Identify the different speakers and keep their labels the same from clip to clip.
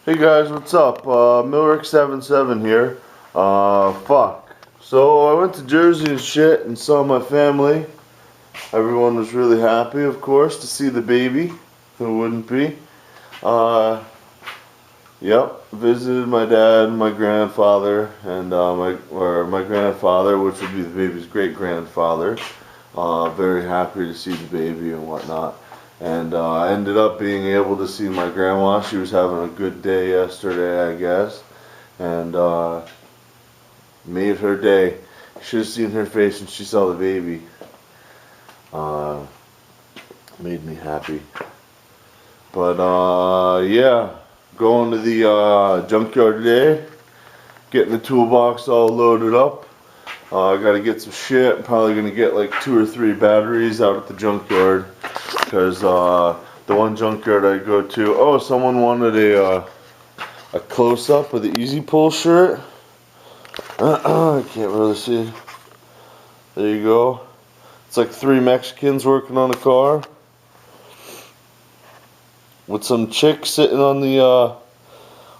Speaker 1: Hey guys, what's up? Millrick77 here. Fuck. So I went to Jersey and shit and saw my family. Everyone was really happy, of course, to see the baby. Who wouldn't be? Uh, yep. Visited my dad, my grandfather, and my grandfather, which would be the baby's great grandfather. Very happy to see the baby and whatnot. And I ended up being able to see my grandma. She was having a good day yesterday, I guess. And made her day. Should have seen her face when she saw the baby. Uh, Made me happy. But yeah, going to the junkyard today. Getting the toolbox all loaded up. I gotta get some shit. I'm probably gonna get like 2 or 3 batteries out at the junkyard. Because the one junkyard I go to, oh, someone wanted a close-up of the Easy Pull shirt. I can't really see. There you go. It's like 3 Mexicans working on a car with some chick sitting on the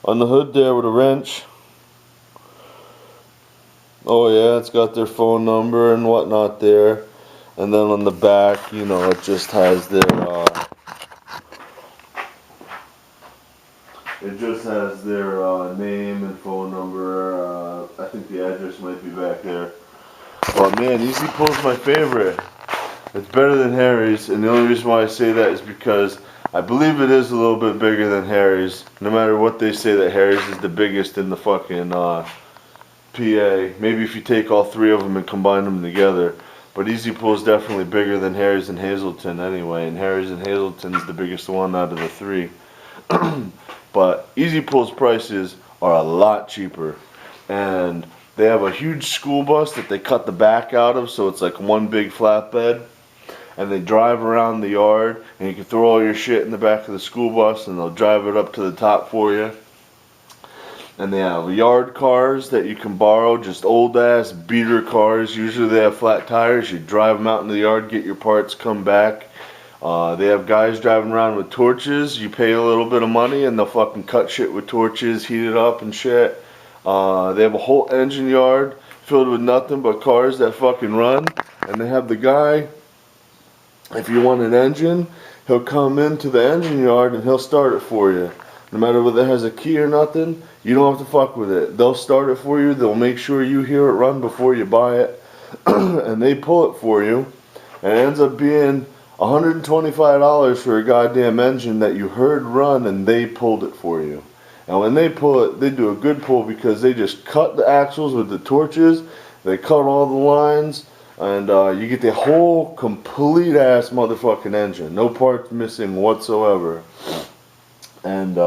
Speaker 1: hood there with a wrench. Oh yeah, it's got their phone number and whatnot there. And then on the back, you know, it just has their name and phone number. I think the address might be back there. But man, Easy Pull's my favorite. It's better than Harry's, and the only reason why I say that is because I believe it is a little bit bigger than Harry's. No matter what they say, that Harry's is the biggest in the fucking PA. Maybe if you take all 3 of them and combine them together. But Easy Pull is definitely bigger than Harry's and Hazelton anyway, and Harry's and Hazelton's the biggest one out of the 3. But Easy Pull's prices are a lot cheaper, and they have a huge school bus that they cut the back out of, so it's like one big flatbed, and they drive around the yard, and you can throw all your shit in the back of the school bus, and they'll drive it up to the top for you. And they have yard cars that you can borrow, just old ass beater cars. Usually they have flat tires. You drive them out into the yard, get your parts, come back. They have guys driving around with torches. You pay a little bit of money and they'll fucking cut shit with torches, heat it up and shit. They have a whole engine yard filled with nothing but cars that fucking run. And they have the guy, if you want an engine, he'll come into the engine yard and he'll start it for you. No matter whether it has a key or nothing, you don't have to fuck with it. They'll start it for you. They'll make sure you hear it run before you buy it. And they pull it for you. And it ends up being $125 for a goddamn engine that you heard run and they pulled it for you. And when they pull it, they do a good pull because they just cut the axles with the torches. They cut all the lines. And you get the whole complete ass motherfucking engine. No parts missing whatsoever. And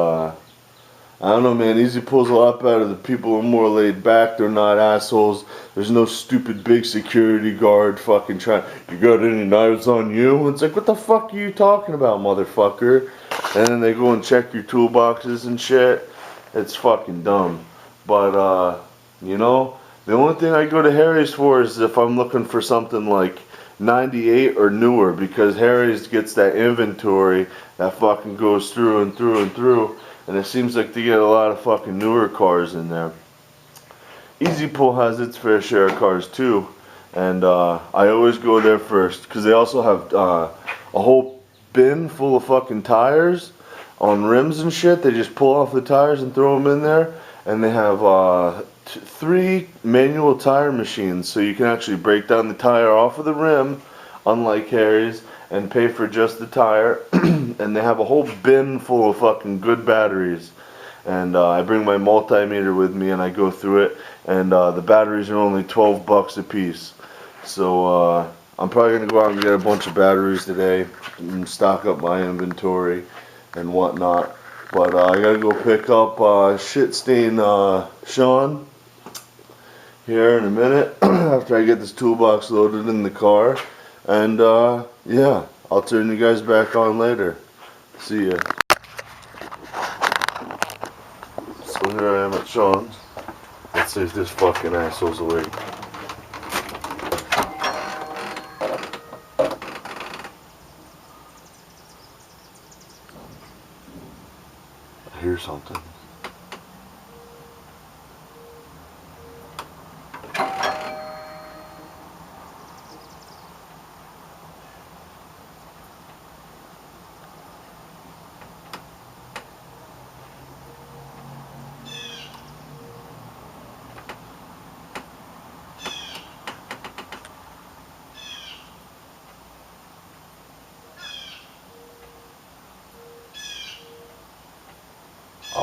Speaker 1: I don't know, man, Easy Pull's a lot better. The people are more laid back. They're not assholes. There's no stupid big security guard fucking trying, you got any knives on you? It's like, what the fuck are you talking about, motherfucker? And then they go and check your toolboxes and shit. It's fucking dumb. But, you know, the only thing I go to Harry's for is if I'm looking for something like 98 or newer, because Harry's gets that inventory that fucking goes through and through and through, and it seems like they get a lot of fucking newer cars in there. Easy Pull has its fair share of cars too, and I always go there first because they also have a whole bin full of fucking tires on rims and shit. They just pull off the tires and throw them in there, and they have 3 manual tire machines, so you can actually break down the tire off of the rim, unlike Harry's, and pay for just the tire. And they have a whole bin full of fucking good batteries. And I bring my multimeter with me and I go through it, and the batteries are only $12 a piece. So I'm probably gonna go out and get a bunch of batteries today and stock up my inventory and whatnot. But I gotta go pick up shit stain Sean here in a minute after I get this toolbox loaded in the car. And yeah, I'll turn you guys back on later. See ya. So here I am at Sean's. Let's see if this fucking asshole's awake. I hear something.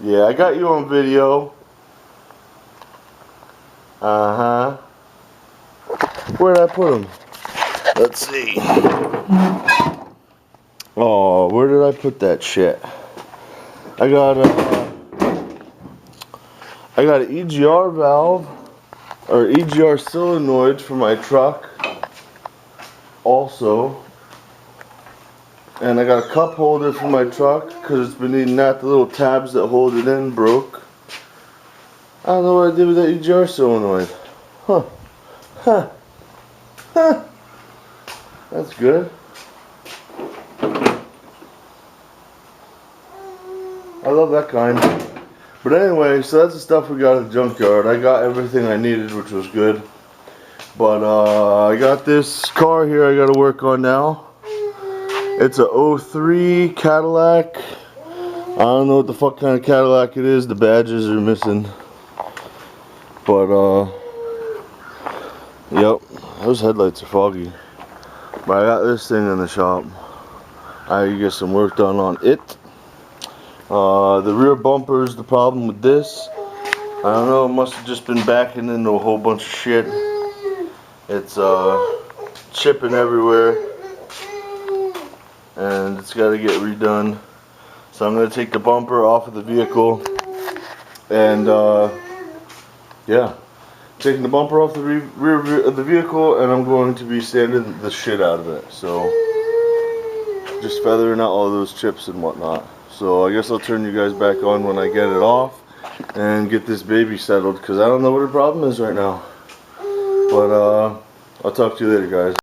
Speaker 1: Yeah, I got you on video. Uh-huh. Where'd I put them? Let's see. Oh, where did I put that shit? I got an EGR valve, or EGR solenoid for my truck. Also. And I got a cup holder for my truck, because it's been eating that. The little tabs that hold it in broke. I don't know what I did with that EGR solenoid. Huh. Huh. Huh. That's good. I love that kind. But anyway, so that's the stuff we got at the junkyard. I got everything I needed, which was good. But I got this car here I got to work on now. It's a 03 Cadillac. I don't know what the fuck kind of Cadillac it is. The badges are missing. But yep, those headlights are foggy. But I got this thing in the shop. I get some work done on it. The rear bumper is the problem with this. I don't know, it must have just been backing into a whole bunch of shit. It's chipping everywhere. And it's got to get redone. So I'm going to take the bumper off of the vehicle. And yeah, taking the bumper off the rear of the vehicle, and I'm going to be sanding the shit out of it. So just feathering out all those chips and whatnot. So I guess I'll turn you guys back on when I get it off and get this baby settled, because I don't know what her problem is right now. But I'll talk to you later, guys.